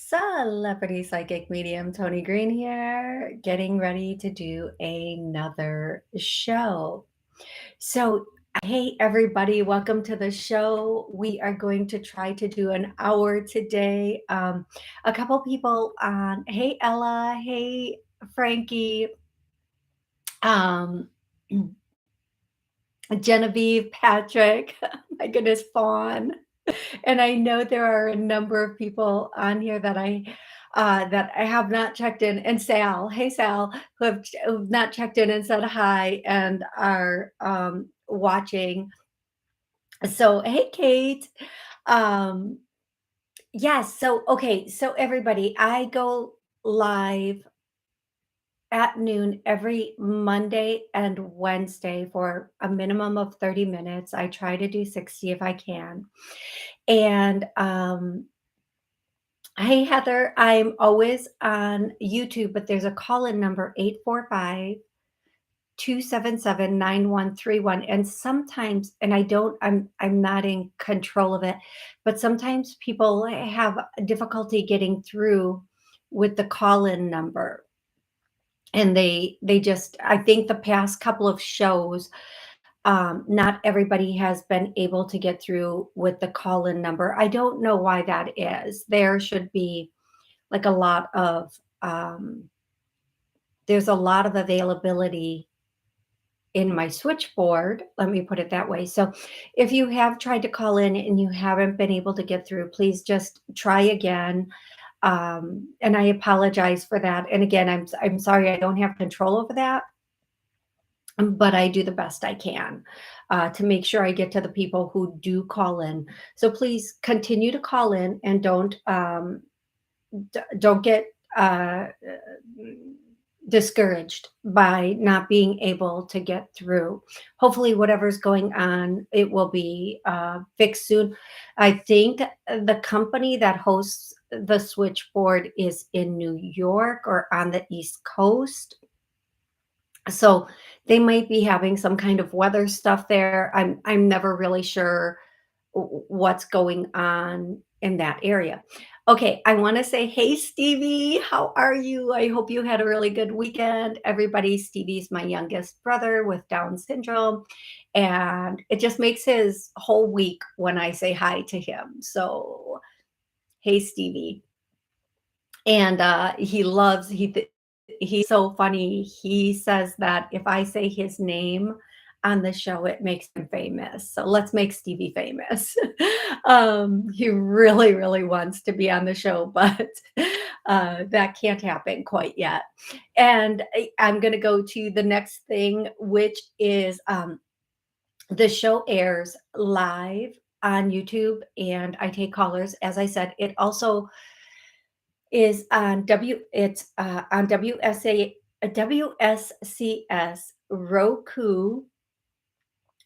Celebrity psychic medium Toni Greene here, getting ready to do another show. So, hey everybody, welcome to the show. We are going to try to do an hour today. A couple people on, hey Ella, hey Frankie, um, Genevieve, Patrick, my goodness, Fawn. And I know there are a number of people on here that I have not checked in. And Sal, hey Sal, who've not checked in and said hi and are watching. So hey Kate. Um, yes, so okay, so everybody, I go live at noon every Monday and Wednesday for a minimum of 30 minutes. I try to do 60 if I can. And hey, Heather, I'm always on YouTube, but there's a call-in number 845-277-9131. And sometimes, and I'm not in control of it, but sometimes people have difficulty getting through with the call-in number. And they just, I think the past couple of shows, not everybody has been able to get through with the call-in number. I don't know why that is. There should be like a lot of there's a lot of availability in my switchboard, let me put it that way. So if you have tried to call in and you haven't been able to get through, please just try again. And I apologize for that. And again, I'm sorry I don't have control over that, but I do the best I can to make sure I get to the people who do call in. So please continue to call in and don't get discouraged by not being able to get through. Hopefully, whatever's going on, it will be fixed soon. I think the company that hosts the switchboard is in New York or on the East Coast. So they might be having some kind of weather stuff there. I'm never really sure what's going on in that area. Okay, I want to say, hey, Stevie, how are you? I hope you had a really good weekend. Everybody, Stevie's my youngest brother with Down syndrome, and it just makes his whole week when I say hi to him. So, hey, Stevie. And he's so funny. He says that if I say his name on the show, it makes him famous. So let's make Stevie famous. He really, really wants to be on the show, but that can't happen quite yet. And I'm going to go to the next thing, which is the show airs live on YouTube, and I take callers. As I said, it also is on on WSCS, Roku,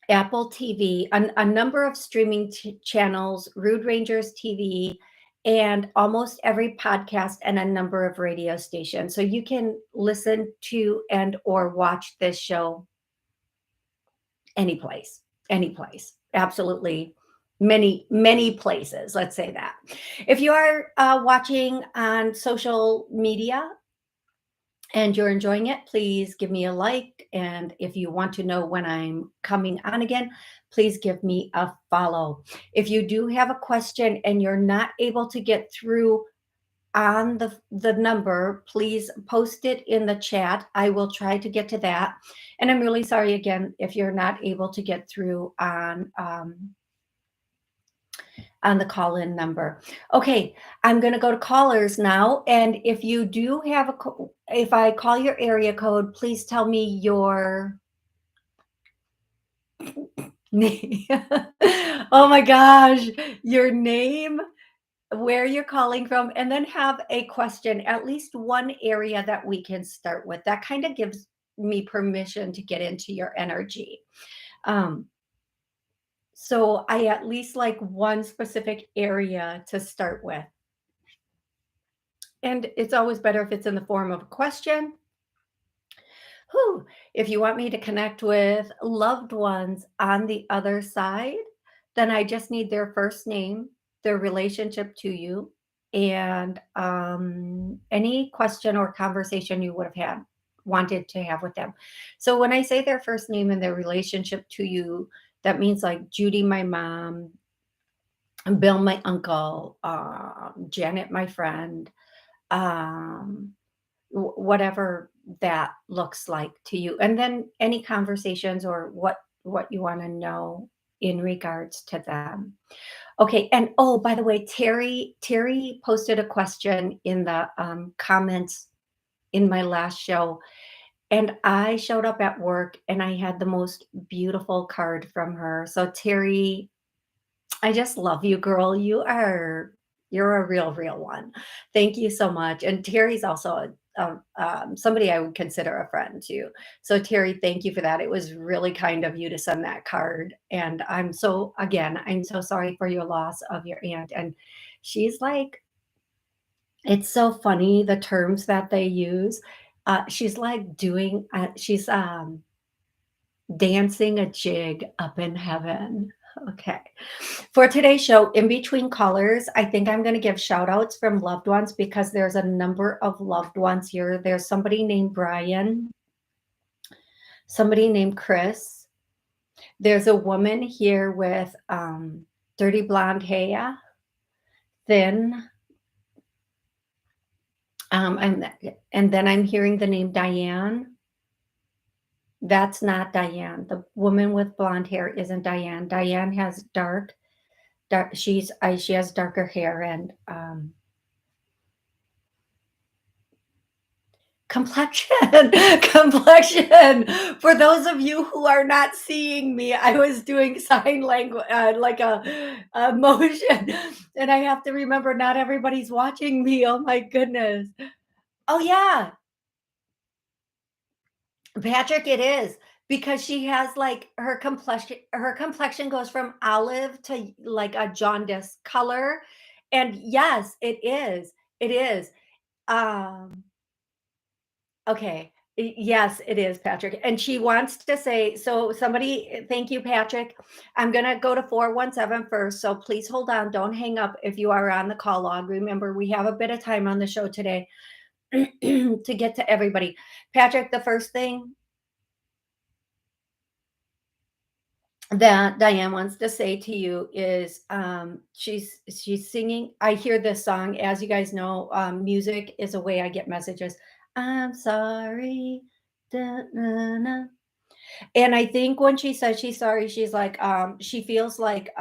Apple TV, a number of streaming channels, Rude Rangers TV, and almost every podcast and a number of radio stations. So you can listen to and or watch this show any place, absolutely many places. Let's say that. If you are watching on social media and you're enjoying it, please give me a like. And if you want to know when I'm coming on again, please give me a follow. If you do have a question and you're not able to get through on the number, please post it in the chat. I will try to get to that. And I'm really sorry again if you're not able to get through on the call-in number. Okay, I'm going to go to callers now. And if you do have if I call your area code, please tell me your name. Oh my gosh, your name, where you're calling from, and then have a question, at least one area that we can start with. That kind of gives me permission to get into your energy. So I at least like one specific area to start with. And it's always better if it's in the form of a question. Whew. If you want me to connect with loved ones on the other side, then I just need their first name, their relationship to you, and any question or conversation you would have had wanted to have with them. So when I say their first name and their relationship to you, that means like Judy, my mom, Bill, my uncle, Janet, my friend, um, whatever that looks like to you, and then any conversations or what you want to know in regards to them. Okay, and oh, by the way, Terry posted a question in the comments in my last show, and I showed up at work and I had the most beautiful card from her. So Terry, I just love you, girl. You're a real one. Thank you so much. And Terry's also somebody I would consider a friend too. So Terry, thank you for that. It was really kind of you to send that card. And I'm so sorry for your loss of your aunt. And she's like, it's so funny the terms that they use. She's like she's dancing a jig up in heaven. Okay. For today's show, in between callers, I think I'm going to give shout outs from loved ones because there's a number of loved ones here. There's somebody named Brian, somebody named Chris. There's a woman here with dirty blonde hair, thin. And then I'm hearing the name Diane. That's not Diane. The woman with blonde hair isn't Diane. Diane has dark. She has darker hair and complexion. Complexion. For those of you who are not seeing me, I was doing sign language, like a motion, and I have to remember not everybody's watching me. Oh my goodness. Oh yeah, Patrick, it is because she has like her complexion. Her complexion goes from olive to like a jaundice color, and yes, it is. It is. Um, Okay. Yes, it is, Patrick. And she wants to say, so somebody, thank you, Patrick. I'm going to go to 417 first. So please hold on. Don't hang up if you are on the call log. Remember, we have a bit of time on the show today to get to everybody. Patrick, the first thing that Diane wants to say to you is she's singing. I hear this song. As you guys know, music is a way I get messages. I'm sorry. Da, na, na. And I think when she says she's sorry, she's like, she feels like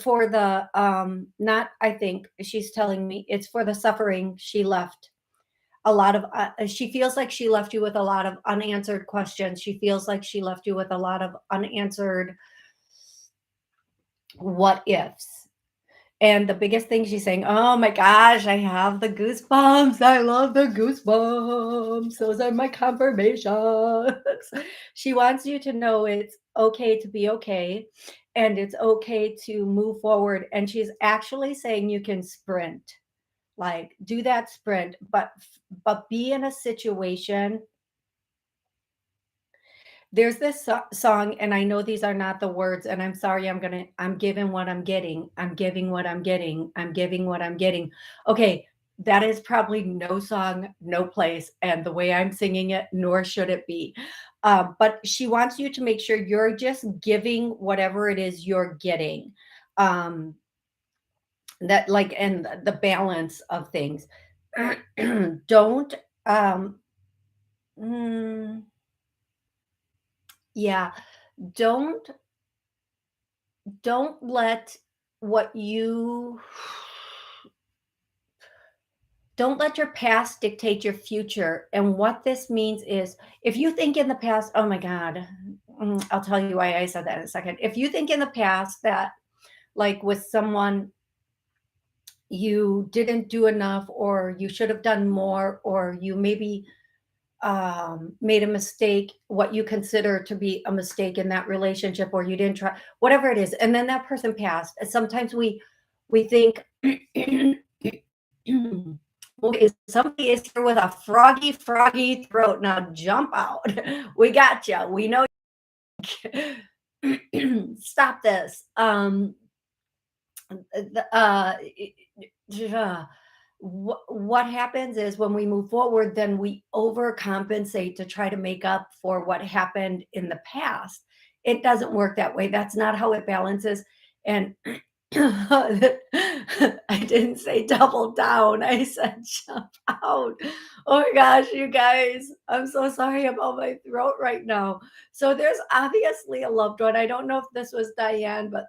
for the not I think she's telling me it's for the suffering she left. A lot of she feels like she left you with a lot of unanswered questions. She feels like she left you with a lot of unanswered what ifs. And the biggest thing she's saying, oh my gosh, I have the goosebumps. I love the goosebumps. Those are my confirmations. She wants you to know it's okay to be okay and it's okay to move forward. And she's actually saying you can sprint, like do that sprint, but be in a situation. There's this song, and I know these are not the words, and I'm sorry, I'm giving what I'm getting. I'm giving what I'm getting. I'm giving what I'm getting. Okay, that is probably no song, no place, and the way I'm singing it, nor should it be. But she wants you to make sure you're just giving whatever it is you're getting. Um, that like and the balance of things. Don't um mm, yeah, don't don't let what you don't let your past dictate your future. And what this means is if you think in the past, oh my God, I'll tell you why I said that in a second. If you think in the past that, like with someone, you didn't do enough, or you should have done more, or you maybe made a mistake, what you consider to be a mistake in that relationship, or you didn't try, whatever it is, and then that person passed. And sometimes we think, okay, somebody is here with a froggy throat. Now jump out. We got you. We know. Stop this. The, what happens is when we move forward, then we overcompensate to try to make up for what happened in the past. It doesn't work that way. That's not how it balances. And I didn't say double down. I said jump out. Oh my gosh, you guys, I'm so sorry about my throat right now. So there's obviously a loved one. I don't know if this was Diane, but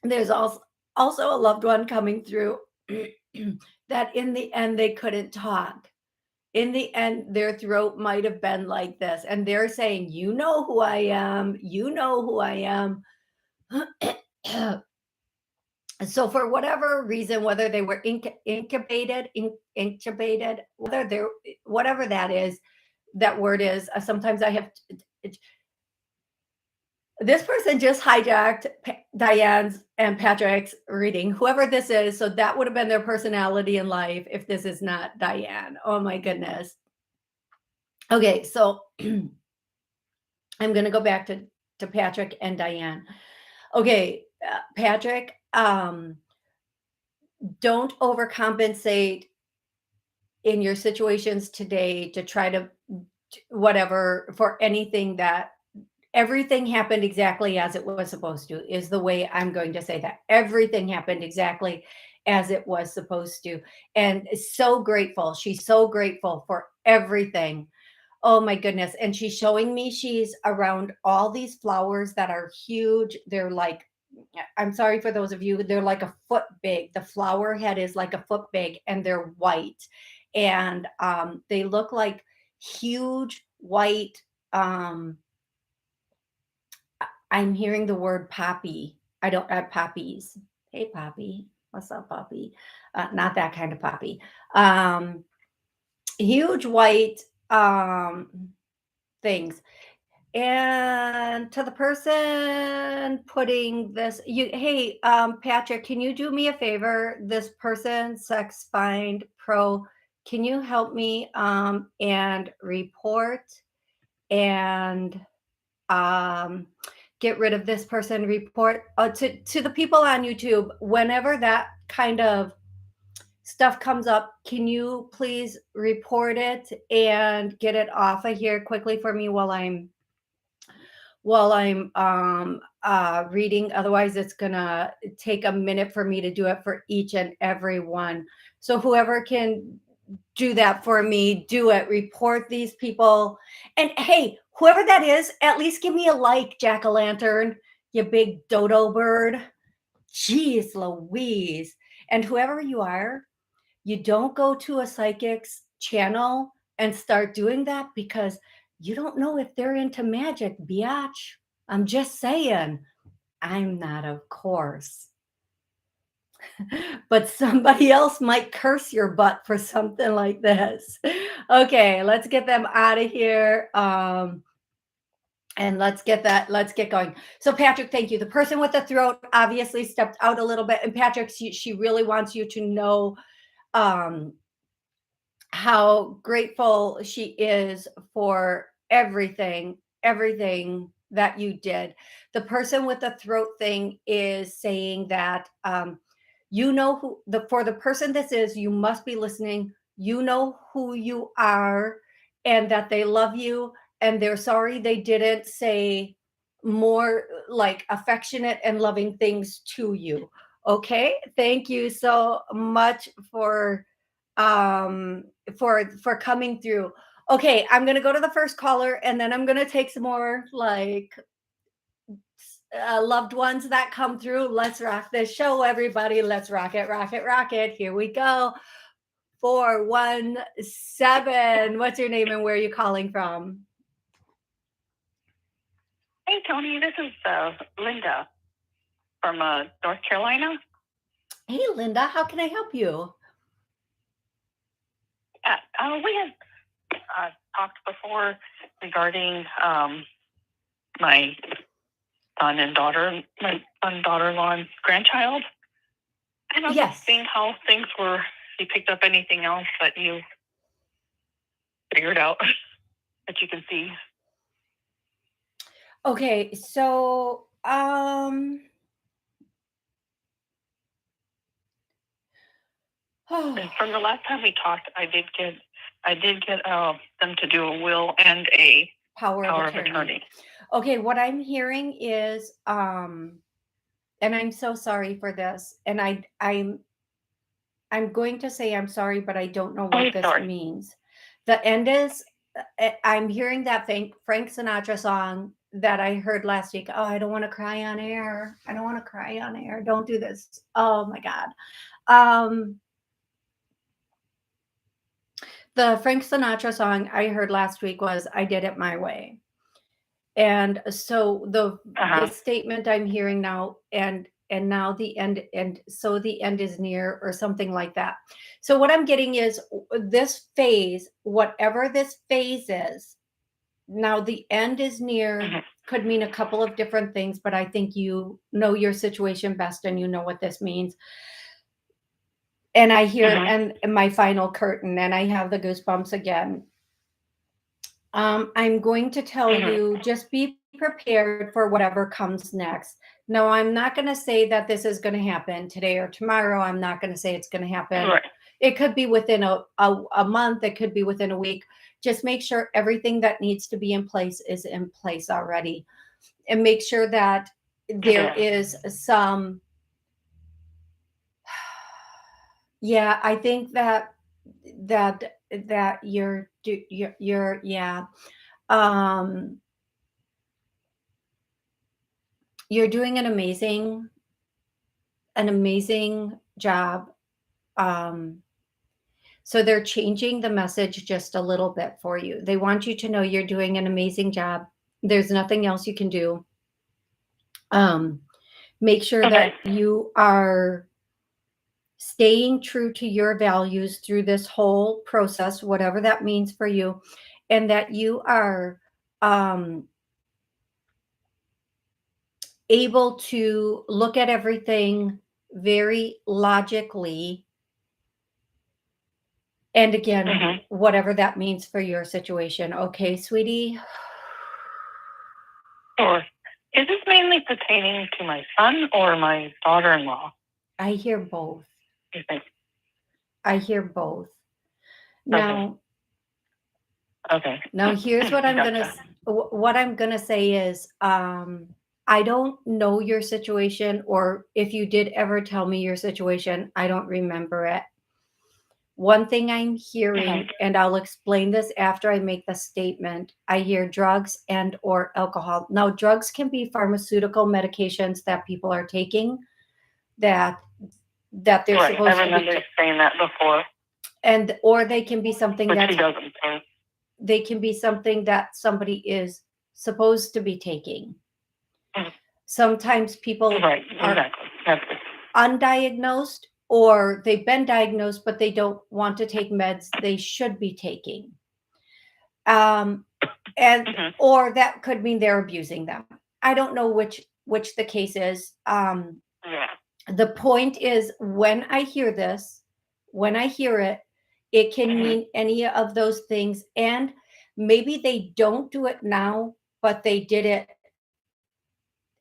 there's also a loved one coming through that in the end they couldn't talk. In the end, their throat might have been like this, and they're saying, "You know who I am. You know who I am." So for whatever reason, whether they were incubated, whether they're whatever that is, that word is. Sometimes I have this person just hijacked Diane's and Patrick's reading, whoever this is. So that would have been their personality in life if this is not Diane. Oh my goodness. Okay, so I'm going to go back to Patrick and Diane. Okay, Patrick, don't overcompensate in your situations today to try to whatever for anything that everything happened exactly as it was supposed to, is the way I'm going to say that. Everything happened exactly as it was supposed to. And so grateful. She's so grateful for everything. Oh my goodness. And she's showing me she's around all these flowers that are huge. They're like, I'm sorry for those of you, they're like a foot big. The flower head is like a foot big and they're white. And they look like huge white. I'm hearing the word poppy. I don't have poppies. Hey, Poppy. What's up, Poppy? Not that kind of poppy. Um, Huge white things. And to the person putting this, hey, Patrick, can you do me a favor? This person, Sex Find Pro, can you help me and report and get rid of this person? Report to the people on YouTube. Whenever that kind of stuff comes up, can you please report it and get it off of here quickly for me while I'm reading. Otherwise, it's gonna take a minute for me to do it for each and every one. So whoever can do that for me, do it. Report these people. And hey, whoever that is, at least give me a like, Jack-o'-lantern, you big dodo bird. Jeez Louise. And whoever you are, you don't go to a psychic's channel and start doing that because you don't know if they're into magic, biatch. I'm just saying. I'm not, of course. But somebody else might curse your butt for something like this. Okay, let's get them out of here. And let's get going. So Patrick, thank you. The person with the throat obviously stepped out a little bit. And Patrick, she really wants you to know um how grateful she is for everything that you did. The person with the throat thing is saying that you know who the for the person this is, you must be listening. You know who you are and that they love you and they're sorry they didn't say more like affectionate and loving things to you. Okay? Thank you so much for coming through. Okay, I'm gonna go to the first caller, and then I'm gonna take some more like loved ones that come through. Let's rock this show, everybody. Let's rock it, rock it, rock it. Here we go. 417. What's your name and where are you calling from? Hey, Toni, this is Linda from North Carolina. Hey, Linda, how can I help you? We had talked before regarding my son and daughter-in-law and grandchild. And I was Yes. seeing how things were. You picked up anything else that you figured out that you can see? Okay, so And from the last time we talked, I did get them to do a will and a Power of attorney. Okay, what I'm hearing is, and I'm so sorry for this, and I'm going to say I'm sorry, but I don't know what this sorry. means. The end is, I'm hearing that Frank Sinatra song that I heard last week. Oh, I don't want to cry on air. I don't want to cry on air. Don't do this. Oh my God. The Frank Sinatra song I heard last week was I Did It My Way. And so the statement I'm hearing now, and now the end, and so the end is near, or something like that. So what I'm getting is this phase, whatever this phase is, now the end is near, could mean a couple of different things, but I think you know your situation best and you know what this means. And I hear, and my final curtain, and I have the goosebumps again. I'm going to tell you, just be prepared for whatever comes next. No, I'm not going to say that this is going to happen today or tomorrow. I'm not going to say it's going to happen. Right. It could be within a month. It could be within a week. Just make sure everything that needs to be in place is in place already. And make sure that there is some, yeah, I think that you're yeah. Um, you're doing an amazing job. So they're changing the message just a little bit for you. They want you to know you're doing an amazing job. There's nothing else you can do. Make sure that you are staying true to your values through this whole process, whatever that means for you, and that you are able to look at everything very logically. And again, whatever that means for your situation. Okay, sweetie? Sure. Is this mainly pertaining to my son or my daughter-in-law? I hear both. You think? I hear both. Now, okay. Now here's what I'm gonna say is, I don't know your situation, or if you did ever tell me your situation, I don't remember it. One thing I'm hearing, and I'll explain this after I make the statement, I hear drugs and or alcohol. Now, drugs can be pharmaceutical medications that people are taking that they're supposed I remember saying that before. And or they can be something but that she doesn't. So. They can be something that somebody is supposed to be taking. Sometimes people are undiagnosed, or they've been diagnosed, but they don't want to take meds they should be taking. And or that could mean they're abusing them. I don't know which the case is. The point is, when I hear this, when I hear it, it can mean any of those things. And maybe they don't do it now, but they did it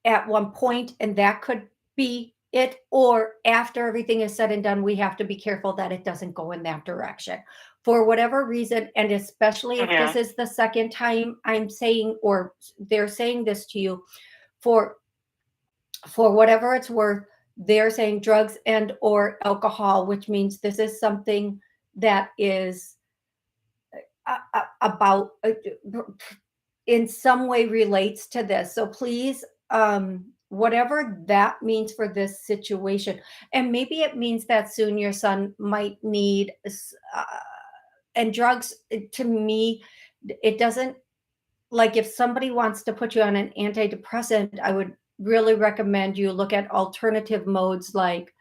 at one point, and that could be it. Or after everything is said and done, we have to be careful that it doesn't go in that direction for whatever reason. And especially if this is the second time I'm saying, or they're saying this to you, for whatever it's worth, they're saying drugs and or alcohol, which means this is something that is about in some way relates to this. So please, whatever that means for this situation, and maybe it means that soon your son might need and drugs, to me, it doesn't, like, if somebody wants to put you on an antidepressant, I would really recommend you look at alternative modes like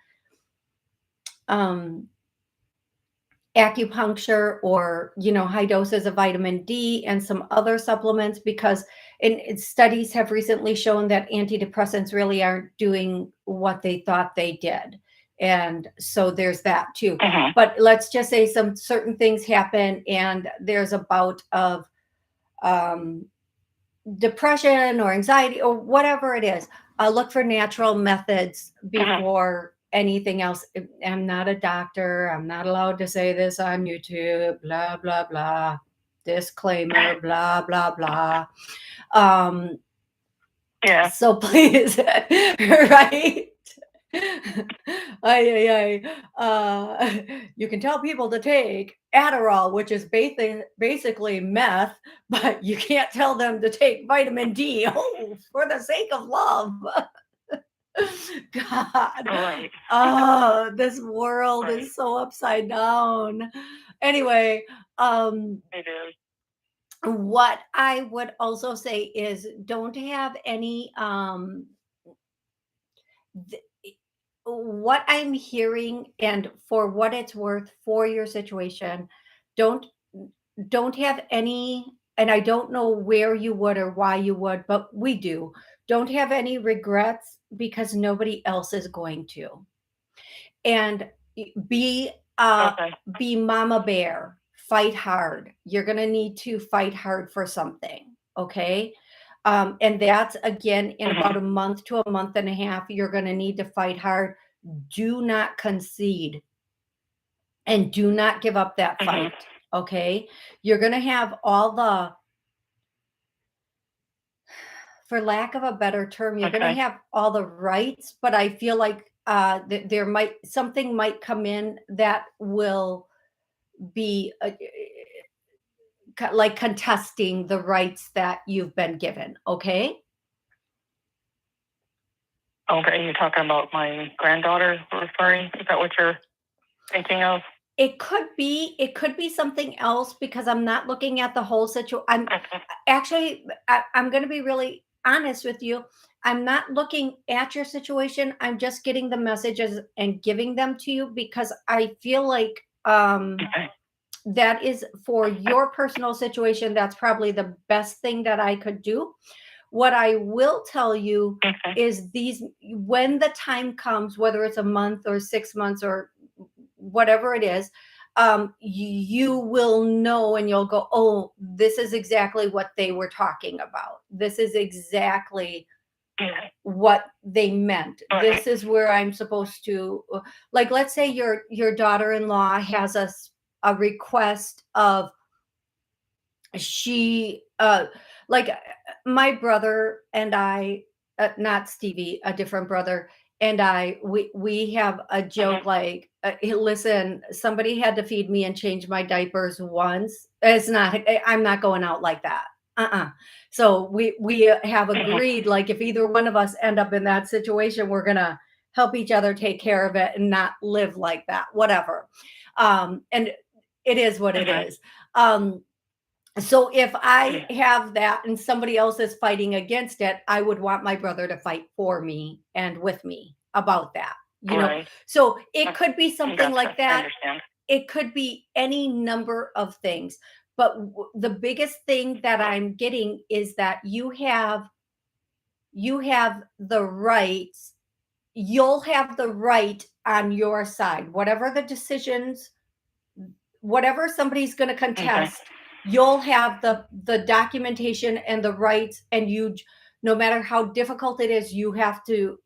acupuncture, or high doses of vitamin D and some other supplements, because studies have recently shown that antidepressants really aren't doing what they thought they did. And so there's that too. But let's just say some certain things happen and there's a bout of depression or anxiety or whatever it is. Look for natural methods before anything else. I'm not a doctor. I'm not allowed to say this on YouTube, blah, blah, blah. Disclaimer, blah, blah, blah. Um, Yeah. so please, right? Ay, ay, ay. You can tell people to take Adderall, which is basically meth, but you can't tell them to take vitamin D. Oh, for the sake of love. God. Right. Oh, this world Right. is so upside down. Anyway, um, It is. what I would also say is don't have any th- what I'm hearing, and for what it's worth for your situation, don't don't have any, and I don't know where you would or why you would, but we do. Don't have any regrets because nobody else is going to. And be uh Okay. be mama bear. Fight hard. You're going to need to fight hard for something, okay? And that's again in about Mm-hmm. a month to a month and a half. You're going to need to fight hard. Do not concede and do not give up that Mm-hmm. fight, okay? You're going to have all the, for lack of a better term, you're going to Okay. have all the rights, but I feel like there might something might come in that will be like contesting the rights that you've been given, okay? Okay. You're talking about my granddaughter referring? Is that what you're thinking of? It could be something else because I'm not looking at the whole situation. I'm Okay. actually I'm going to be really honest with you. I'm not looking at your situation. I'm just getting the messages and giving them to you because I feel like Okay. that is for your personal situation. That's probably the best thing that I could do. What I will tell you Okay. is these, when the time comes, whether it's a month or 6 months or whatever it is, you will know and you'll go, oh, this is exactly what they were talking about. This is exactly Yeah. what they meant. Okay. This is where I'm supposed to, like, let's say your daughter-in-law has a request of, she like my brother and I, not Stevie, a different brother, and we have a joke Mm-hmm. like, "Hey, listen, somebody had to feed me and change my diapers once. It's not, I'm not going out like that. Uh-uh. So we have Mm-hmm. agreed, like, if either one of us end up in that situation, we're gonna help each other take care of it and not live like that, whatever. And it is what it Mm-hmm. is. um so if I Yeah. have that and somebody else is fighting against it, I would want my brother to fight for me and with me about that. You know, Right. so it I could be something gotcha. like I that. understand. It could be any number of things. But the biggest thing that I'm getting is that you have the rights. You'll have the right on your side. Whatever the decisions, whatever somebody's going to Okay. contest, you'll have the documentation and the rights, and no matter how difficult it is, you have to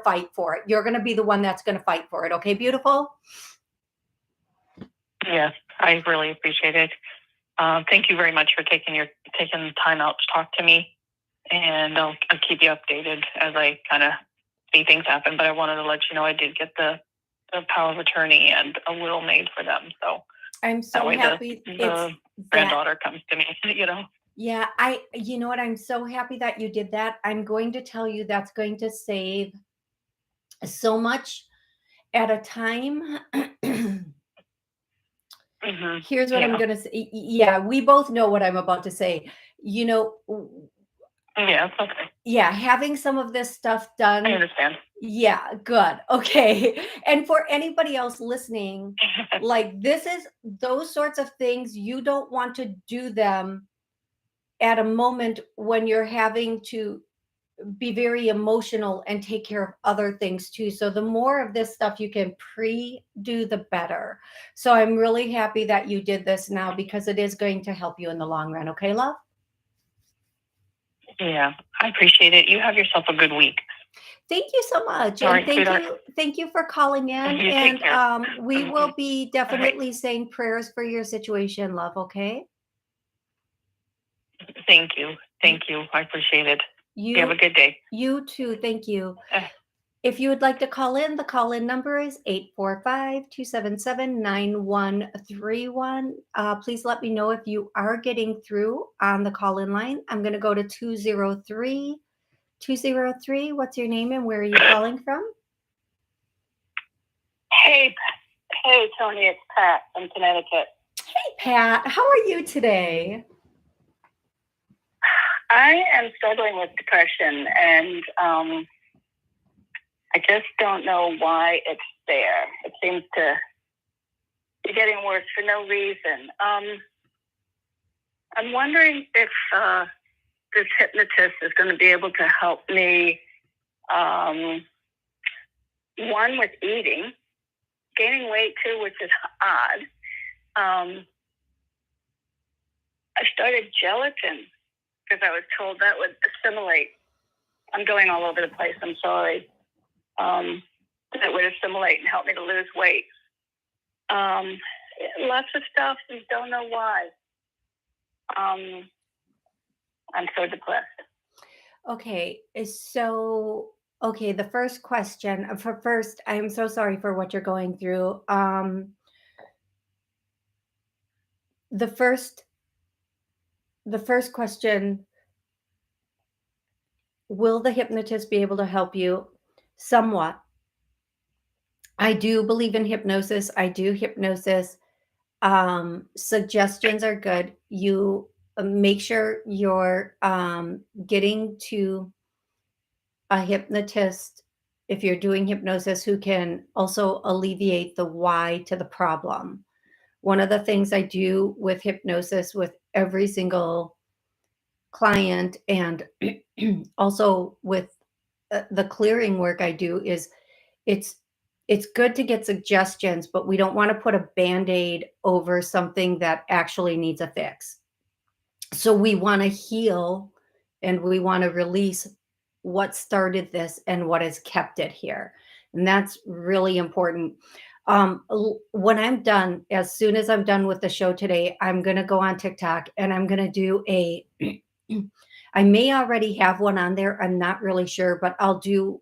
fight for it. You're going to be the one that's going to fight for it. Okay, beautiful. Yes, I really appreciate it. Thank you very much for taking the time out to talk to me, and I'll keep you updated as I kind of see things happen. But I wanted to let you know I did get the power of attorney and a will made for them, so I'm that so way happy it's the that. granddaughter comes to me. You know. Yeah, you know what, I'm so happy that you did that. I'm going to tell you that's going to save so much at a time. Hmm. Here's what I'm Yeah. gonna say. Yeah, we both know what I'm about to say. You know, Yeah. It's okay. yeah, having some of this stuff I done. understand. Yeah, good. Okay. And for anybody else listening, like, this is those sorts of things, you don't want to do them at a moment when you're having to be very emotional and take care of other things too. So the more of this stuff you can pre-do, the better. So I'm really happy that you did this now because it is going to help you in the long run. Okay, love? Yeah, I appreciate it. You have yourself a good week. Thank you so much, All and right, sweetheart. thank you for calling in, You take and, care. we Mhm. will be All right. definitely saying prayers for your situation, love, okay? Thank you. You Thank you. I appreciate it. You have a you good day. you too, thank you. Uh, If you would like to call in, the call-in number is 845-277-9131. Please let me know if you are getting through on the call-in line. I'm gonna go to 203. 203, what's your name and where are you calling from? Hey, hey, Tony, it's Pat from Connecticut. Hey, Pat, how are you today? I am struggling with depression, and I just don't know why it's there. It seems to be getting worse for no reason. I'm wondering if this hypnotist is going to be able to help me. Um, one, with eating, gaining weight too, which is odd. I started gelatin because I was told that would assimilate. I'm going all over the place. I'm sorry. That would assimilate and help me to lose weight. Lots of stuff and don't know why. I'm so depressed. Okay, okay, the first question, for first, I am so sorry for what you're going through. The first the first question, will the hypnotist be able to help you? Somewhat. I do believe in hypnosis. I do hypnosis. Suggestions are good. You make sure you're getting to a hypnotist if you're doing hypnosis who can also alleviate the why to the problem. One of the things I do with hypnosis with every single client and also with the clearing work I do is it's it's good to get suggestions, but we don't want to put a band-aid over something that actually needs a fix. So we want to heal and we want to release what started this and what has kept it here. And that's really important. When I'm done, as soon as I'm done with the show today, I'm going to go on TikTok and I'm going to do a I may already have one on there. I'm not really sure, but I'll do,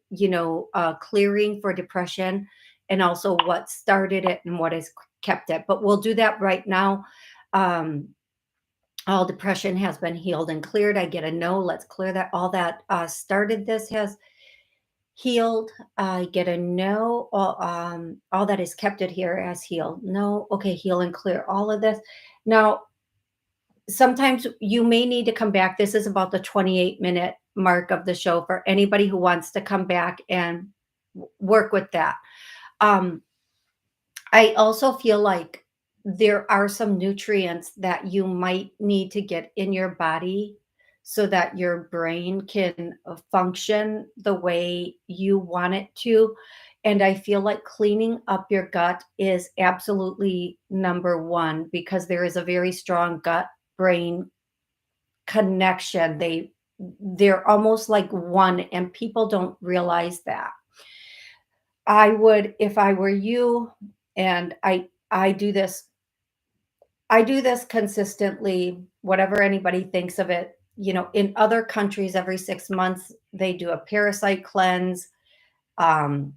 clearing for depression and also what started it and what has kept it. But we'll do that right now. Um, all depression has been healed and cleared. I get a no. Let's clear that. All that started this has healed. I get a no. All that has kept it here has healed. No. Okay, heal and clear all of this. Now, sometimes you may need to come back. This is about the 28-minute mark of the show for anybody who wants to come back and work with that. Um, I also feel like there are some nutrients that you might need to get in your body so that your brain can function the way you want it to. And I feel like cleaning up your gut is absolutely number one because there is a very strong gut brain connection. They're almost like one and people don't realize that. I would, if I were you, and I do this consistently, whatever anybody thinks of it. In other countries, every 6 months, they do a parasite cleanse. Um,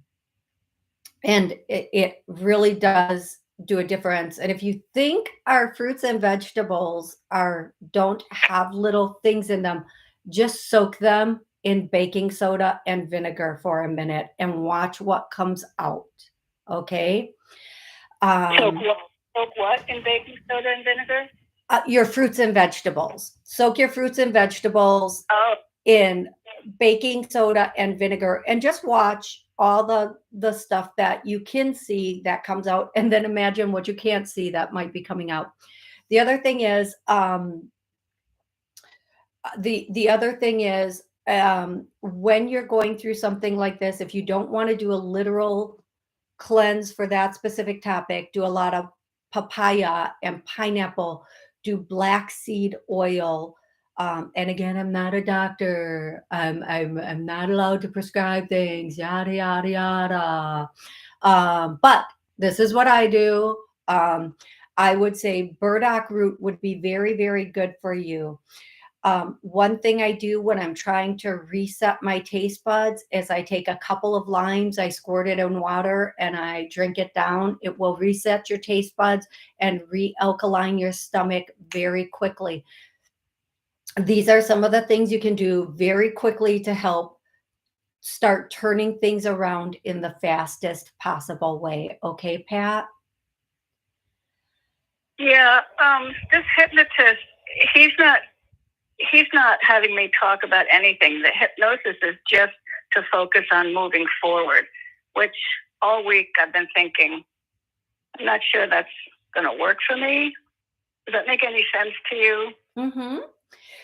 and it really does do a difference. And if you think our fruits and vegetables don't have little things in them, just soak them in baking soda and vinegar for a minute and watch what comes out. Okay. Soak Um, what? Soak what in baking soda and vinegar? your fruits and vegetables. Soak your fruits and vegetables Oh, in baking soda and vinegar and just watch all the stuff that you can see that comes out and then imagine what you can't see that might be coming out. The other thing is the other thing is when you're going through something like this, if you don't want to do a literal cleanse for that specific topic, do a lot of papaya and pineapple, do black seed oil, And again, I'm not a doctor. I'm not allowed to prescribe things, yada, yada, yada. But this is what I do. Um, I would say burdock root would be very, very good for you. One thing I do when I'm trying to reset my taste buds is I take a couple of limes, I squirt it in water, and I drink it down. It will reset your taste buds and re-alkaline your stomach very quickly. These are some of the things you can do very quickly to help start turning things around in the fastest possible way. Okay, Pat? Yeah, this hypnotist, he's not he's not having me talk about anything. The hypnosis is just to focus on moving forward, which all week I've been thinking, I'm not sure that's going to work for me. Does that make any sense to you? Mm-hmm.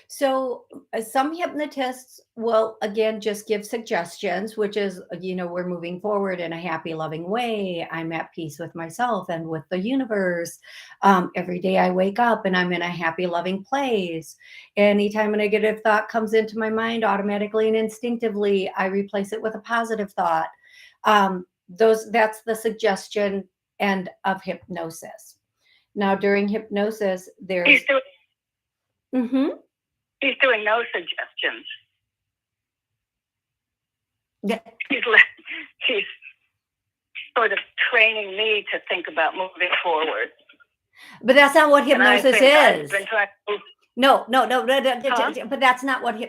So some hypnotists will again just give suggestions, which is, we're moving forward in a happy, loving way. I'm at peace with myself and with the universe. Every day I wake up and I'm in a happy, loving place. Anytime a negative thought comes into my mind, automatically and instinctively, I replace it with a positive thought. That's the suggestion end of hypnosis. Now, during hypnosis, there's. Mm-hmm. He's doing no suggestions. Yeah. He's sort of training me to think about moving forward. But that's not what hypnosis is. No, Huh? but that's not what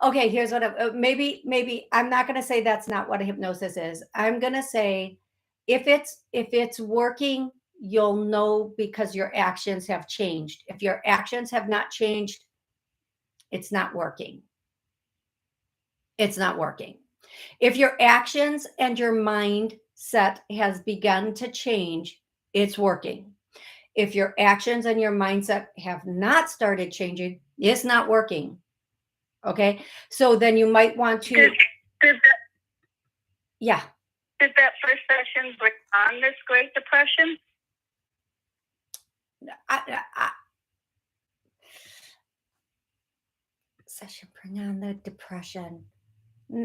okay, here's what maybe I'm not going to say that's not what a hypnosis is. I'm going to say if it's working, you'll know because your actions have changed. If your actions have not changed, it's not working. It's not working. If your actions and your mindset has begun to change, it's working. If your actions and your mindset have not started changing, it's not working. Okay. So then you might want to. Did Yeah. Did that first session bring on this Great Depression? Session bring on the depression. You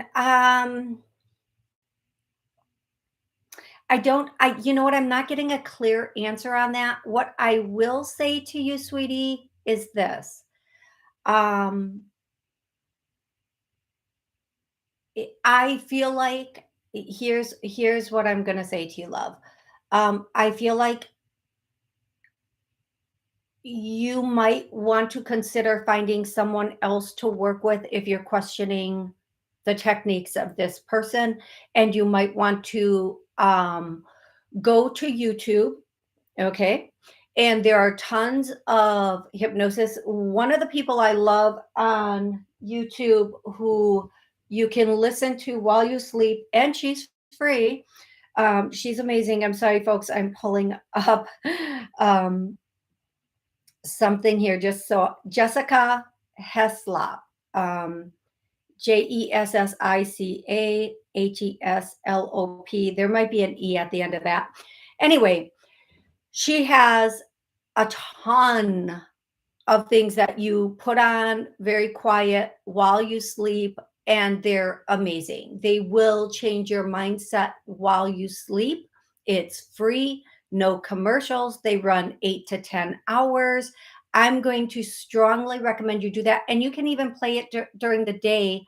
know what? I'm not getting a clear answer on that. What I will say to you, sweetie, is this. I feel like here's what I'm going to say to you, love. I feel like you might want to consider finding someone else to work with if you're questioning the techniques of this person, and you might want to go to YouTube. Okay. And there are tons of hypnosis. One of the people I love on YouTube who you can listen to while you sleep, and she's free. She's amazing. I'm sorry, folks. I'm pulling up something here. Just so Jessica Heslop, JESSICAHESLOP. There might be an E at the end of that. Anyway, she has a ton of things that you put on very quiet while you sleep, and they're amazing. They will change your mindset while you sleep. It's free, no commercials. They run 8 to 10 hours. I'm going to strongly recommend you do that. And you can even play it during the day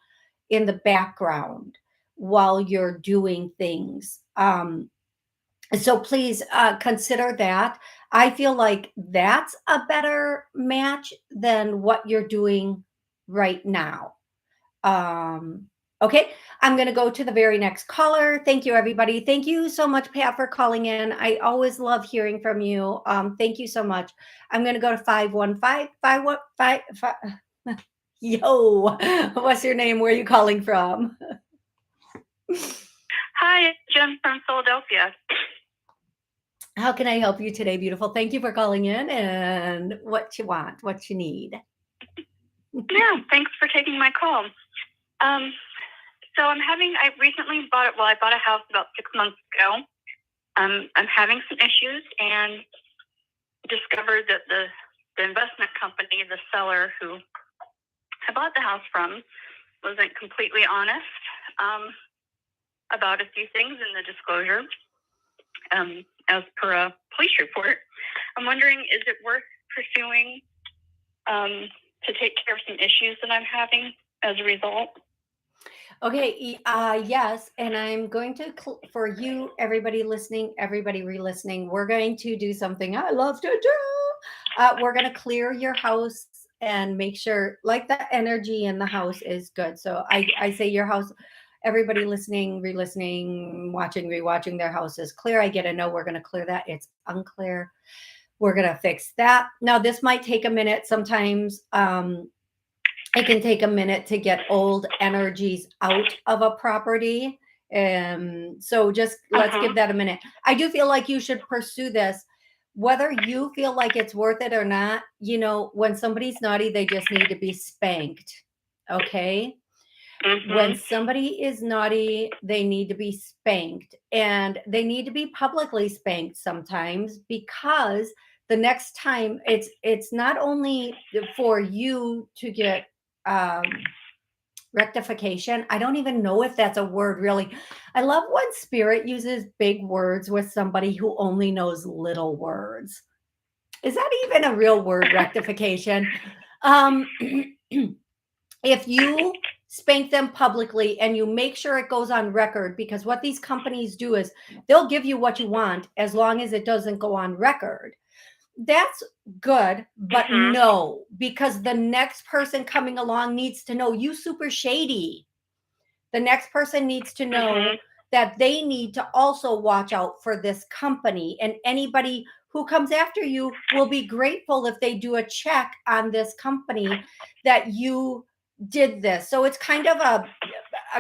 in the background while you're doing things. So please consider that. I feel like that's a better match than what you're doing right now. Okay, I'm going to go to the very next caller. Thank you, everybody. Thank you so much, Pat, for calling in. I always love hearing from you. Thank you so much. I'm going to go to 515 515. Yo, what's your name? Where are you calling from? Hi, Jen from Philadelphia. How can I help you today, beautiful? Thank you for calling in, and what you want, what you need. Yeah, thanks for taking my call. So I recently bought I bought a house about 6 months ago. I'm having some issues and discovered that the investment company, the seller who I bought the house from wasn't completely honest about a few things in the disclosure, as per a police report. I'm wondering, is it worth pursuing to take care of some issues that I'm having as a result? Okay, yes, and I'm going to for you, everybody listening, everybody re-listening, we're going to do something I love to do. We're going to clear your house and make sure, like, the energy in the house is good. So I say your house, everybody listening, re-listening, watching, rewatching, their house is clear. I get a no. We're going to clear that. It's unclear. We're going to fix that. Now, this might take a minute. Sometimes it can take a minute to get old energies out of a property. So just let's give that a minute. I do feel like you should pursue this, whether you feel like it's worth it or not. You know, when somebody's naughty, they just need to be spanked. Okay. When somebody is naughty, they need to be spanked, and they need to be publicly spanked sometimes, because the next time it's not only for you to get rectification. I don't even know if that's a word, really. I love when spirit uses big words with somebody who only knows little words. Is that even a real word, rectification? If you spank them publicly and you make sure it goes on record, because what these companies do is they'll give you what you want as long as it doesn't go on record. That's good, but no, because the next person coming along needs to know you super shady. The next person needs to know that they need to also watch out for this company, and anybody who comes after you will be grateful if they do a check on this company that you did this. So it's kind of a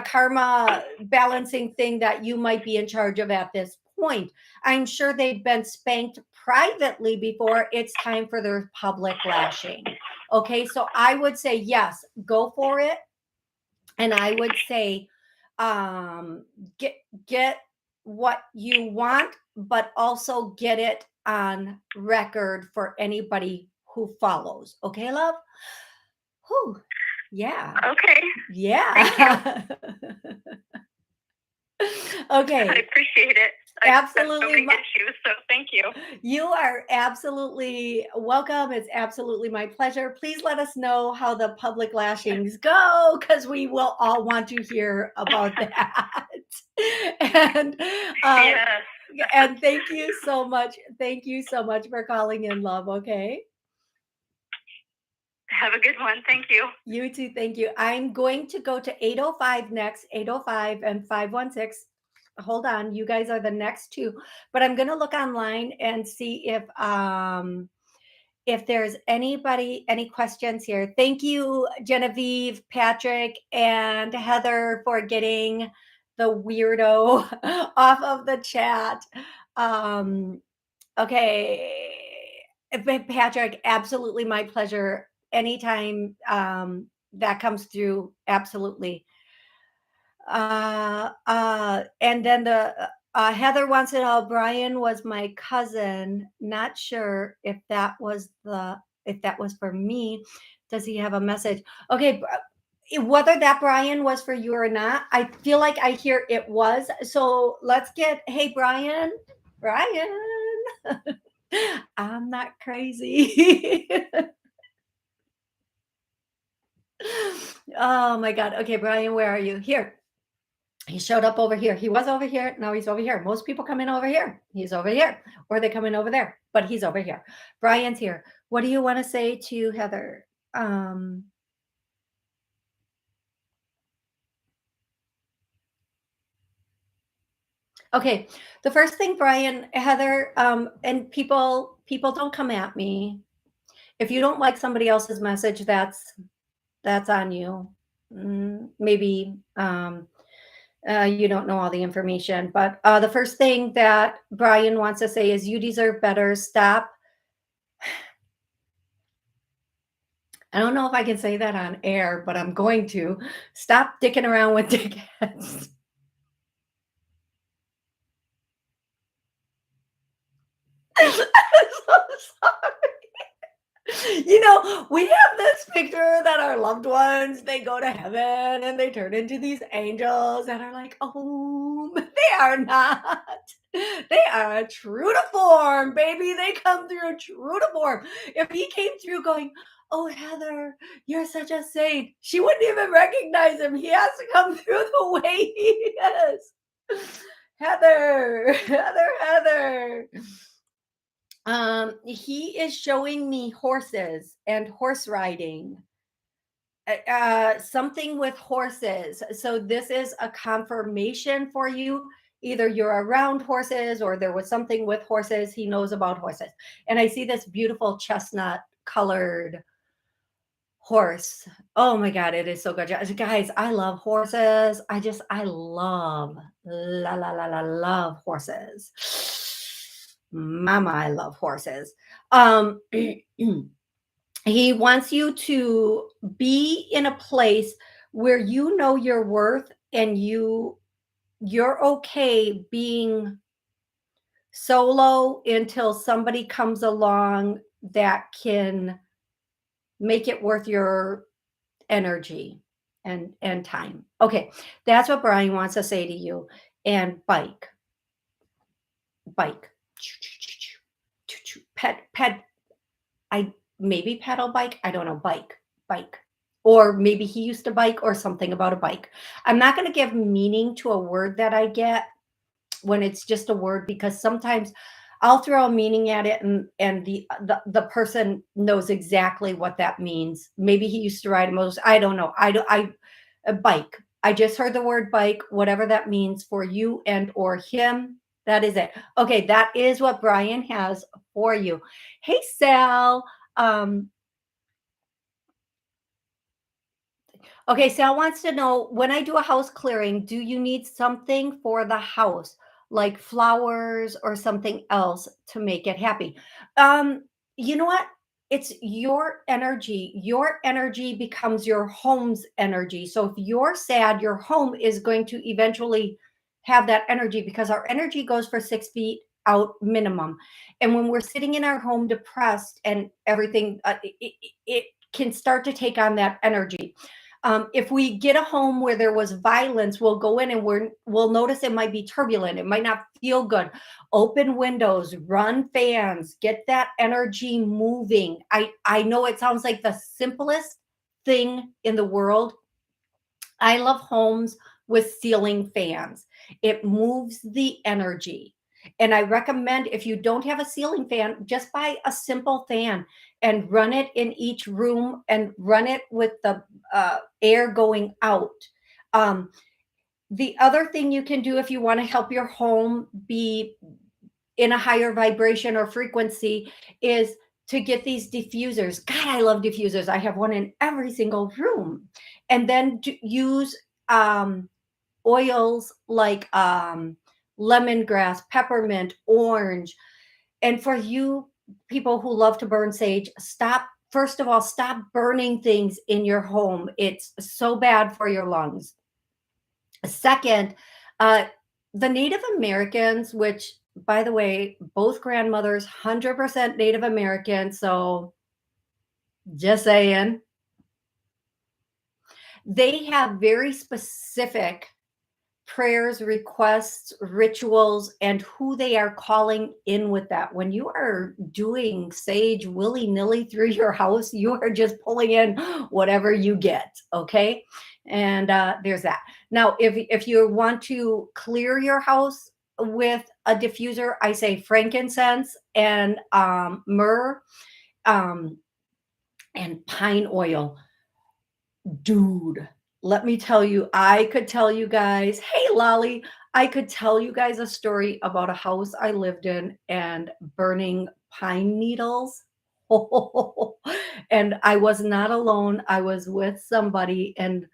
karma balancing thing that you might be in charge of at this point. I'm sure they've been spanked privately before. It's time for their public lashing. Okay, so I would say yes, go for it. And I would say get what you want, but also get it on record for anybody who follows. Okay, love? Whew. Yeah. Okay. Yeah. Okay. I appreciate it. Absolutely. So many issues, so thank you. You are absolutely welcome. It's absolutely my pleasure. Please let us know how the public lashings go, because we will all want to hear about that. And Yes. and thank you so much. Thank you so much for calling in, love. Okay. Have a good one. Thank you. You too. Thank you. I'm going to go to 805 next, 805 and 516. Hold on. You guys are the next two, but I'm going to look online and see if there's any questions here. Thank you, Genevieve, Patrick, and Heather, for getting the weirdo off of the chat. Okay. Patrick, absolutely my pleasure. Anytime that comes through, absolutely. And then the Heather wants to know, Brian was my cousin. Not sure if that was for me. Does he have a message? Okay, whether that Brian was for you or not, I feel like I hear it was. So let's get, hey, Brian. I'm not crazy. Oh my God. Okay, Brian, where are you? Here. He showed up over here. He was over here. Now he's over here. Most people come in over here. He's over here. Or they come in over there. But he's over here. Brian's here. What do you want to say to Heather? Okay. The first thing, Brian, Heather, and people don't come at me. If you don't like somebody else's message, that's on you. Maybe you don't know all the information, but the first thing that Brian wants to say is you deserve better. Stop. I don't know if I can say that on air, but I'm going to. Stop dicking around with dickheads. I'm so sorry. We have this picture that our loved ones, they go to heaven and they turn into these angels that are like, oh, they are not. They are true to form, baby. They come through true to form. If he came through going, oh, Heather, you're such a saint, she wouldn't even recognize him. He has to come through the way he is. Heather, Heather, Heather. He is showing me horses and horse riding. Something with horses. So this is a confirmation for you. Either you're around horses or there was something with horses. He knows about horses. And I see this beautiful chestnut colored horse. Oh my God, it is so good. Guys, I love horses. I love, love horses. Mama, I love horses. He wants you to be in a place where you know your worth and you're okay being solo until somebody comes along that can make it worth your energy and time. Okay, that's what Brian wants to say to you. And bike, pet. I maybe pedal bike. I don't know, bike. Or maybe he used to bike or something about a bike. I'm not going to give meaning to a word that I get when it's just a word, because sometimes I'll throw a meaning at it and the person knows exactly what that means. Maybe he used to ride a motorcycle. I don't know. I a bike. I just heard the word bike, whatever that means for you and or him. That is it. Okay, that is what Brian has for you. Hey Sal. Um, Okay, Sal wants to know, when I do a house clearing, do you need something for the house, like flowers or something else to make it happy? Um, you know what? It's your energy. Your energy becomes your home's energy. So if you're sad, your home is going to eventually have that energy, because our energy goes for 6 feet out minimum. And when we're sitting in our home depressed and everything, it can start to take on that energy. If we get a home where there was violence, we'll go in and we'll notice it might be turbulent. It might not feel good. Open windows, run fans, get that energy moving. I know it sounds like the simplest thing in the world. I love homes with ceiling fans. It moves the energy. And I recommend, if you don't have a ceiling fan, just buy a simple fan and run it in each room and run it with the air going out. Um, the other thing you can do if you want to help your home be in a higher vibration or frequency is to get these diffusers. God, I love diffusers. I have one in every single room. And then use oils like lemongrass, peppermint, orange. And for you people who love to burn sage, stop. First of all, stop burning things in your home. It's so bad for your lungs. Second, uh, the Native Americans, which, by the way, both grandmothers, 100% Native American. So just saying, they have very specific prayers, requests, rituals, and who they are calling in with that. When you are doing sage willy-nilly through your house, you are just pulling in whatever you get, okay? And there's that. Now, if you want to clear your house with a diffuser, I say frankincense and myrrh um, and pine oil. Dude, let me tell you, I could tell you guys, hey Lolly, I could tell you guys a story about a house I lived in and burning pine needles. And I was not alone. I was with somebody. And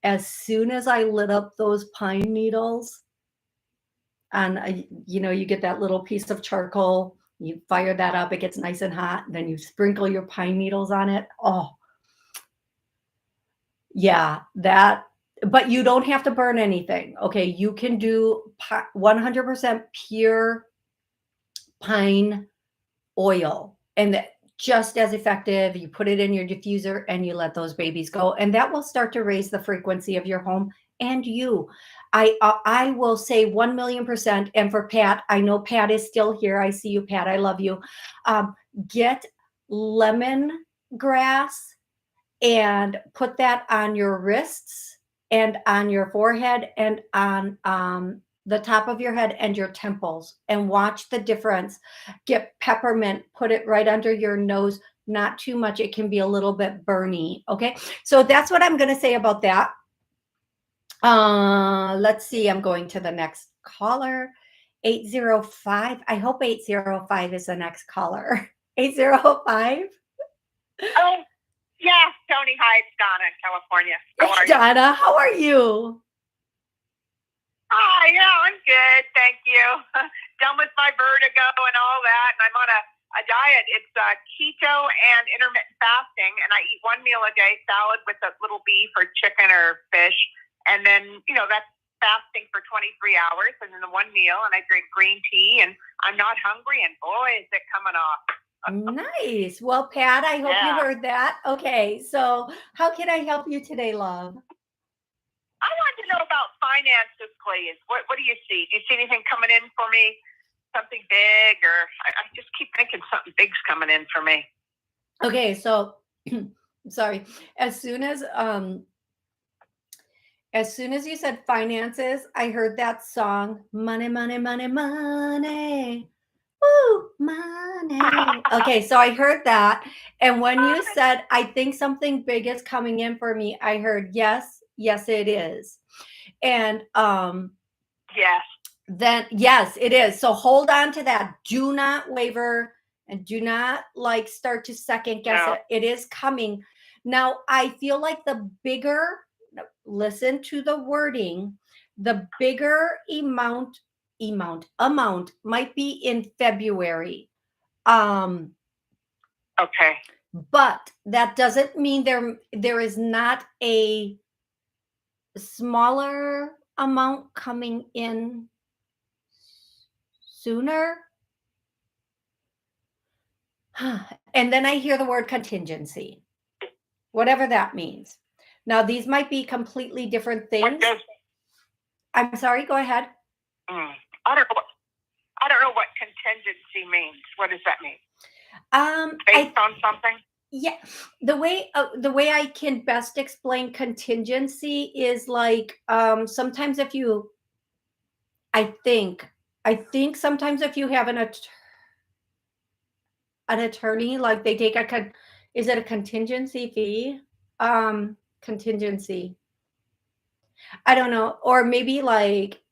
as soon as I lit up those pine needles, and you get that little piece of charcoal, you fire that up, it gets nice and hot, then you sprinkle your pine needles on it. Oh, yeah, but you don't have to burn anything. Okay, you can do 100% pure pine oil, and just as effective. You put it in your diffuser and you let those babies go, and that will start to raise the frequency of your home and you. I will say 1,000,000%. And for Pat, I know Pat is still here. I see you, Pat. I love you. Get lemongrass and put that on your wrists and on your forehead and on the top of your head and your temples, and watch the difference. Get peppermint, put it right under your nose, not too much. It can be a little bit burny. Okay. So that's what I'm going to say about that. Let's see. I'm going to the next caller. 805. I hope 805 is the next caller. 805. Oh, yeah, Tony. Hi, it's Donna in California. How are you? Donna, how are you? Hi, yeah, I'm good. Thank you. Done with my vertigo and all that, and I'm on a diet. It's keto and intermittent fasting, and I eat one meal a day, salad with a little beef or chicken or fish, and then, that's fasting for 23 hours, and then the one meal, and I drink green tea, and I'm not hungry, and boy, is it coming off. Nice. Well, Pat, I hope you heard that. Okay, so how can I help you today, love? I want to know about finances, please. What do you see? Do you see anything coming in for me? Something big, or I just keep thinking something big's coming in for me. Okay, so sorry. As soon as you said finances, I heard that song, money, money, money, money. Woo, money. Okay, so I heard that. And when you said, I think something big is coming in for me, I heard, yes, it is. And yes. Then yes, it is. So hold on to that. Do not waver and do not start to second guess it. It is coming. Now, I feel like the bigger, listen to the wording, the bigger amount might be in February. Okay. But that doesn't mean there is not a smaller amount coming in sooner. And then I hear the word contingency, whatever that means. Now, these might be completely different things. I'm sorry, go ahead. I don't know what contingency means. What does that mean? Based on something? Yeah, the way I can best explain contingency is sometimes if you, I think sometimes if you have an attorney, like they take is it a contingency fee? Contingency. I don't know. Or maybe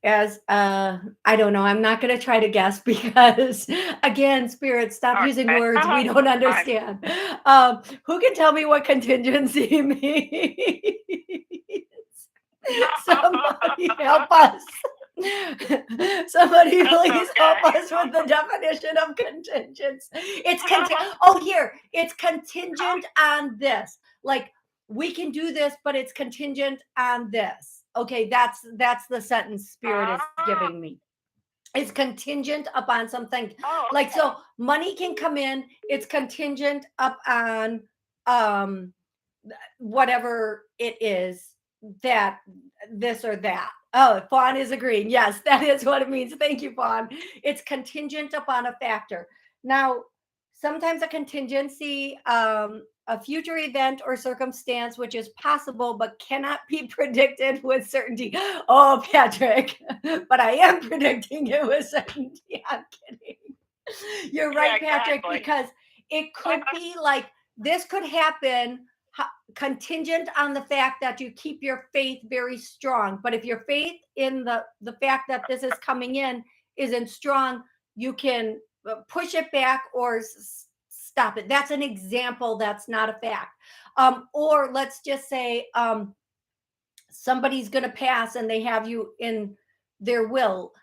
as I don't know. I'm not going to try to guess because again, spirit, stop using words we don't understand. Who can tell me what contingency means? Somebody help us. Somebody please help us with the definition of contingents. It's it's contingent on this. Like, we can do this, but it's contingent on this. Okay, that's the sentence spirit is giving me. It's contingent upon something. So money can come in, it's contingent upon whatever it is, that this or that. Oh, Fawn is agreeing. Yes, that is what it means. Thank you, Fawn. It's contingent upon a factor. Now, sometimes a contingency, a future event or circumstance which is possible but cannot be predicted with certainty. Oh, Patrick, but I am predicting it with certainty. I'm kidding. You're right, Patrick, because it could be this could happen contingent on the fact that you keep your faith very strong. But if your faith in the fact that this is coming in isn't strong, you can push it back or stop it. That's an example. That's not a fact. Or let's just say somebody's going to pass and they have you in their will.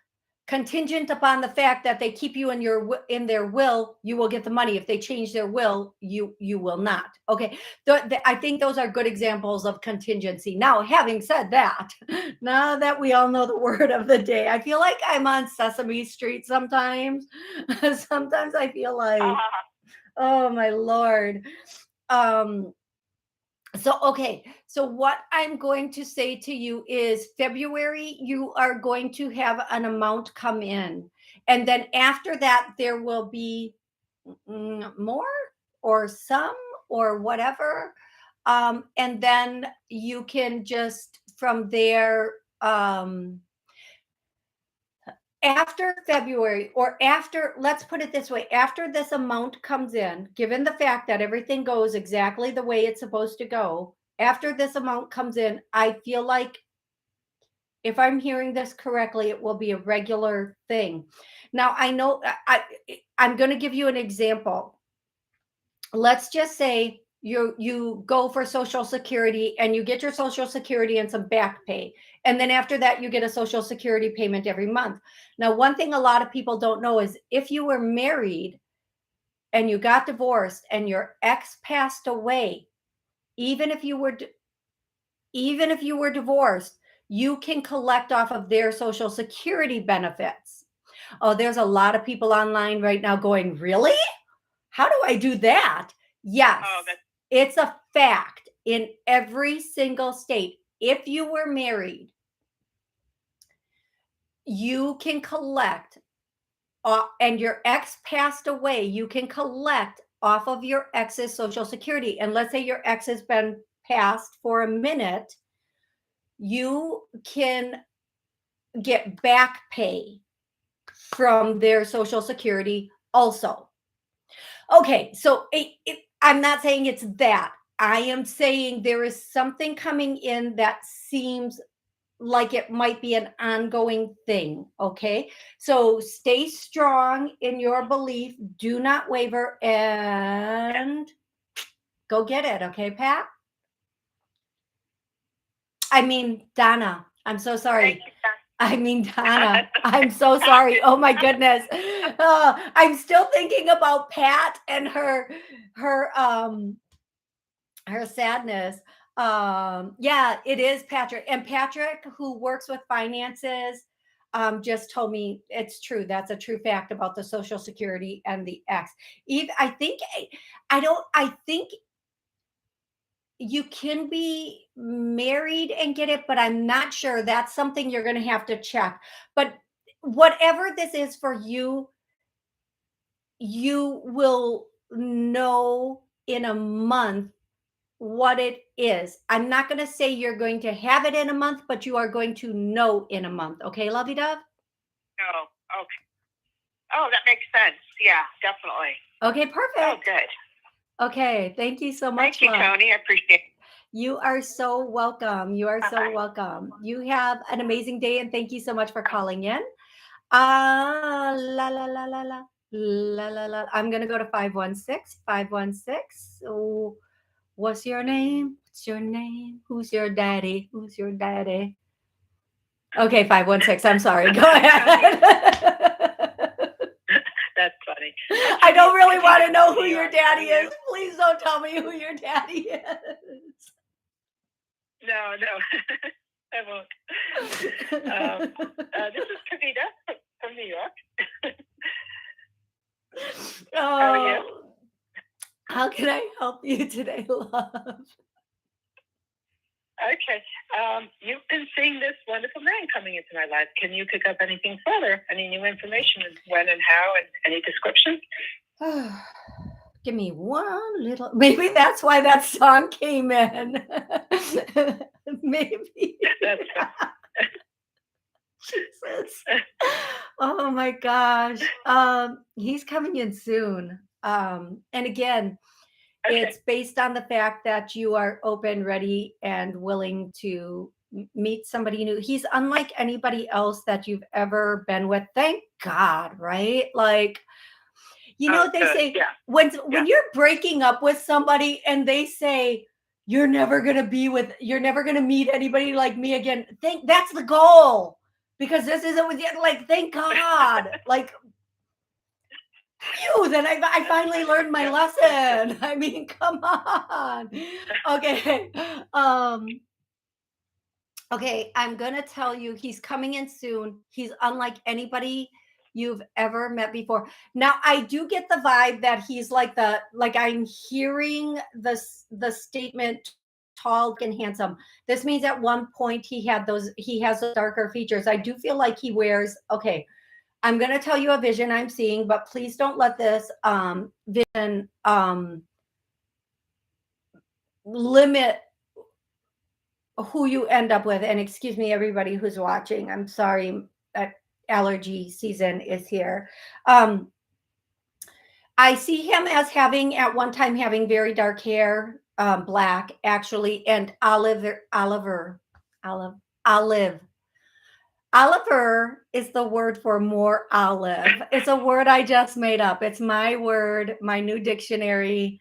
Contingent upon the fact that they keep you in their will, you will get the money. If they change their will, you will not. Okay, I think those are good examples of contingency. Now, having said that, now that we all know the word of the day, I feel like I'm on Sesame Street sometimes. Sometimes I feel like Oh my Lord. Um, okay. So what I'm going to say to you is February, you are going to have an amount come in. And then after that, there will be more or some or whatever. And then you can just from there, after February or after, let's put it this way, after this amount comes in, given the fact that everything goes exactly the way it's supposed to go, after this amount comes in, I feel like if I'm hearing this correctly, it will be a regular thing. Now, I know I'm going to give you an example. Let's just say you go for social security and you get your social security and some back pay, and then after that you get a social security payment every month. Now, one thing a lot of people don't know is if you were married and you got divorced and your ex passed away, even if you were divorced, you can collect off of their social security benefits. Oh, there's a lot of people online right now going, really? How do I do that? Yes, it's a fact in every single state. If you were married, you can collect, and your ex passed away, you can collect off of your ex's social security. And let's say your ex has been passed for a minute, you can get back pay from their social security also. Okay, so I'm not saying it's that. I am saying there is something coming in that seems like it might be an ongoing thing. Okay, so stay strong in your belief. Do not waver and go get it. Okay, Pat? I mean, Donna, I'm so sorry. I mean, Donna, I'm so sorry. Oh my goodness. I'm still thinking about Pat and her sadness. Yeah, it is Patrick. And Patrick, who works with finances, just told me it's true. That's a true fact about the Social Security and the X. Even I think you can be married and get it, but I'm not sure. That's something you're going to have to check. But whatever this is for you, you will know in a month what it is. I'm not going to say you're going to have it in a month, but you are going to know in a month. Okay, Lovey Dove? Oh, okay. Oh, that makes sense. Yeah, definitely. Okay, perfect. Oh, good. Okay, thank you so much. Thank you, Toni. I appreciate it. You are so welcome. You are so welcome. You have an amazing day, and thank you so much for calling in. La la la la la la la la. I'm gonna go to 516. 516. Oh, what's your name? What's your name? Who's your daddy? Who's your daddy? Okay, 516. I'm sorry. Go ahead. That's funny. I don't really want to know who your daddy is. Please don't tell me who your daddy is. No, I won't. This is Kavita from New York. How are you? How can I help you today, love? Okay. You've been seeing this wonderful man coming into my life. Can you pick up anything further? Any new information and when and how and any description? Give me one little. Maybe that's why that song came in. Maybe. That's Jesus. Oh my gosh. He's coming in soon. And again, it's based on the fact that you are open, ready, and willing to meet somebody new. He's unlike anybody else that you've ever been with. Thank God, right? Like, you know what they say when you're breaking up with somebody and they say you're never gonna meet anybody like me again. That's the goal, because this isn't with you. Like, thank God. Like, phew, then I finally learned my lesson. I mean, come on. Okay. Okay, I'm gonna tell you, he's coming in soon. He's unlike anybody you've ever met before. Now, I do get the vibe that he's like I'm hearing the statement tall and handsome. This means at one point he has those darker features. I do feel like he wears, okay, I'm going to tell you a vision I'm seeing, but please don't let this vision limit who you end up with. And excuse me, everybody who's watching. I'm sorry, allergy season is here. I see him as having at one time having very dark hair, black actually, and olive. Oliver is the word for more olive. It's a word I just made up. It's my word, my new dictionary.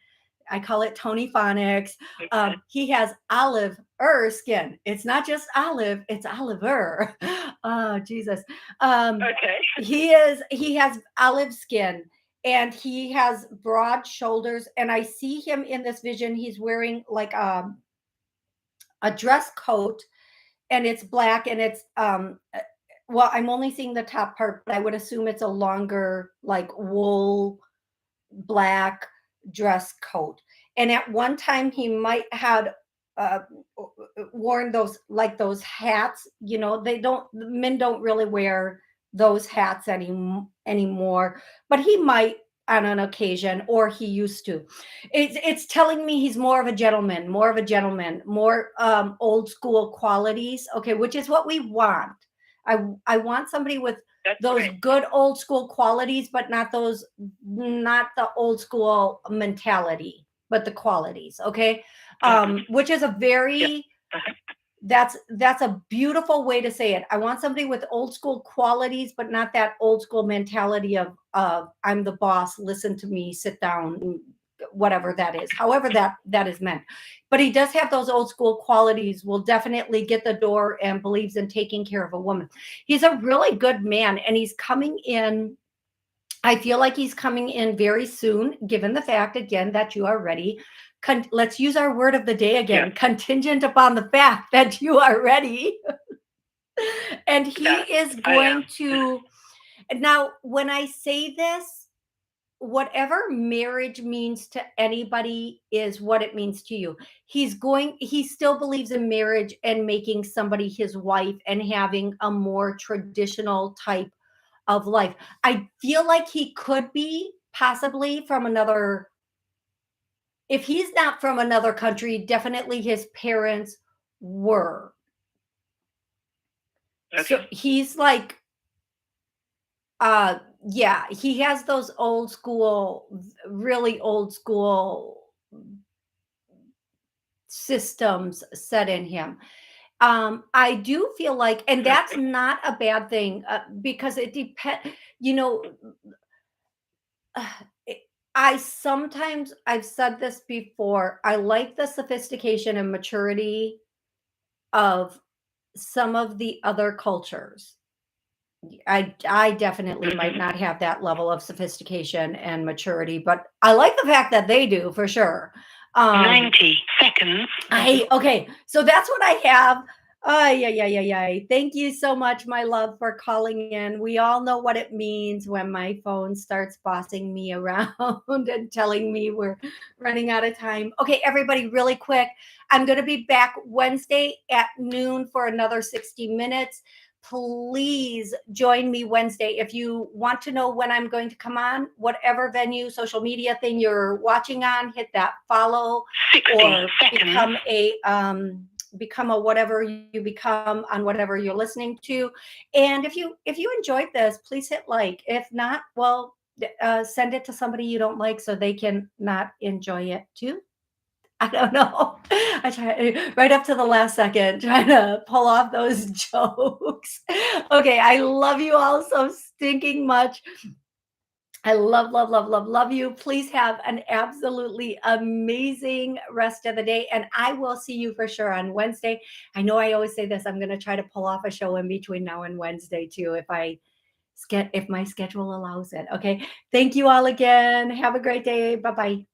I call it Tony Phonics. He has olive skin. It's not just olive, it's Oliver. Oh, Jesus. Okay. He has olive skin and he has broad shoulders. And I see him in this vision. He's wearing like a dress coat and it's black and it's well, I'm only seeing the top part, but I would assume it's a longer like wool black dress coat. And at one time he might had uh, worn those hats. You know, men don't really wear those hats anymore, but he might on an occasion, or he used to. It's telling me he's more of a gentleman, more old school qualities. Okay, which is what we want. I want somebody with those good old school qualities, but not the old school mentality, but the qualities. Okay. Which is a very, that's a beautiful way to say it. I want somebody with old school qualities, but not that old school mentality of I'm the boss, listen to me, sit down, whatever that is, however that is meant. But he does have those old school qualities, will definitely get the door and believes in taking care of a woman. He's a really good man, and he's coming in. I feel like he's coming in very soon, given the fact, again, that you are ready. Let's use our word of the day again, contingent upon the fact that you are ready. And he is going to, now, when I say this, whatever marriage means to anybody is what it means to you. He still believes in marriage and making somebody his wife and having a more traditional type of life. I feel like he could be possibly from another, if he's not from another country, definitely his parents were. Okay. So he's like, yeah, he has those really old school systems set in him. I do feel like, and that's not a bad thing, because it depends, you know, I've said this before, I like the sophistication and maturity of some of the other cultures. I definitely might not have that level of sophistication and maturity, but I like the fact that they do, for sure. 90 seconds. Okay, so that's what I have. Yeah. Thank you so much, my love, for calling in. We all know what it means when my phone starts bossing me around and telling me we're running out of time. Okay, everybody, really quick. I'm going to be back Wednesday at noon for another 60 minutes. Please join me Wednesday. If you want to know when I'm going to come on, whatever venue, social media thing you're watching on, hit that follow or become a whatever you become on whatever you're listening to. And if you enjoyed this, please hit like. If not, well, send it to somebody you don't like so they can not enjoy it too. I don't know. I try right up to the last second trying to pull off those jokes. Okay, I love you all so stinking much. I love you. Please have an absolutely amazing rest of the day. And I will see you for sure on Wednesday. I know I always say this. I'm going to try to pull off a show in between now and Wednesday too, if my schedule allows it. Okay. Thank you all again. Have a great day. Bye-bye.